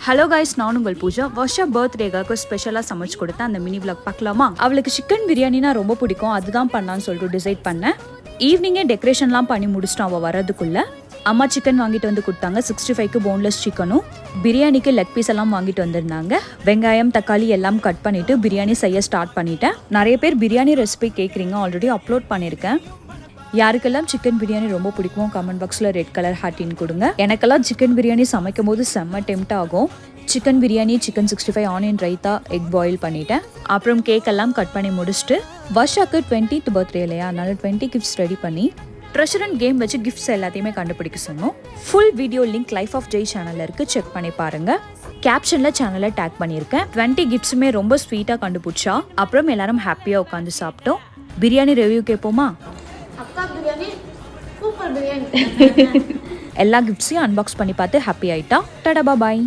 Hello guys, நான் உங்கள் பூஜா. வர்ஷா பர்த்டேக்காக ஸ்பெஷலாக சமைச்சு கொடுத்தேன். அந்த மினி விளாக் பார்க்கலாமா? அவளுக்கு சிக்கன் பிரியாணினா ரொம்ப பிடிக்கும், அதுதான் பண்ணலான்னு சொல்லிட்டு டிசைட் பண்ணேன். ஈவினிங்கே டெக்கரேஷன்லாம் பண்ணி முடிச்சிட்டோம். அவள் வரதுக்குள்ள அம்மா சிக்கன் வாங்கிட்டு வந்து கொடுத்தாங்க. 65க்கு போன்லெஸ் சிக்கனும், பிரியாணிக்கு லெக் பீஸ் எல்லாம் வாங்கிட்டு வந்திருந்தாங்க. வெங்காயம் தக்காளி எல்லாம் கட் பண்ணிட்டு பிரியாணி செய்ய ஸ்டார்ட் பண்ணிட்டேன். நிறைய பேர் பிரியாணி ரெசிபி கேட்குறீங்க, ஆல்ரெடி அப்லோட் பண்ணியிருக்கேன். யாருக்கெல்லாம் சிக்கன் பிரியாணி ரொம்ப பிடிக்கும் கமெண்ட் பாக்ஸில் ரெட் கலர் ஹார்ட்டின் கொடுங்க. எனக்கெல்லாம் சிக்கன் பிரியாணி சமைக்கும் போது செம்ம டெம்ட் ஆகும். Chicken biryani, chicken 65, onion raita, egg boil பண்ணிட்டேன். அப்புறம் கேக் எல்லாம் கட் பண்ணி முடிச்சுட்டு வர்ஷாக்கு 20th பர்த்டே இல்லையா, அதனால 20 கிஃப்ட்ஸ் ரெடி பண்ணி ட்ரெஷர் அண்ட் கேம் வச்சு கிஃப்ட்ஸ் எல்லாத்தையுமே கண்டுபிடிக்க சொன்னோம். Full video link life of Jai சேனலில் இருக்குது, செக் பண்ணி பாருங்க. கேப்ஷனில் சேனலை டேக் பண்ணியிருக்கேன். 20 கிஃப்ட்ஸுமே ரொம்ப ஸ்வீட்டாக கண்டுபிடிச்சா. அப்புறம் எல்லாரும் ஹாப்பியாக உட்காந்து சாப்பிட்டோம். பிரியாணி ரிவ்யூ கேட்போமா? எல்லா கிஃப்ட்ஸையும் அன்பாக்ஸ் பண்ணி பார்த்து ஹாப்பி ஆயிட்டா. டாடா பாய்.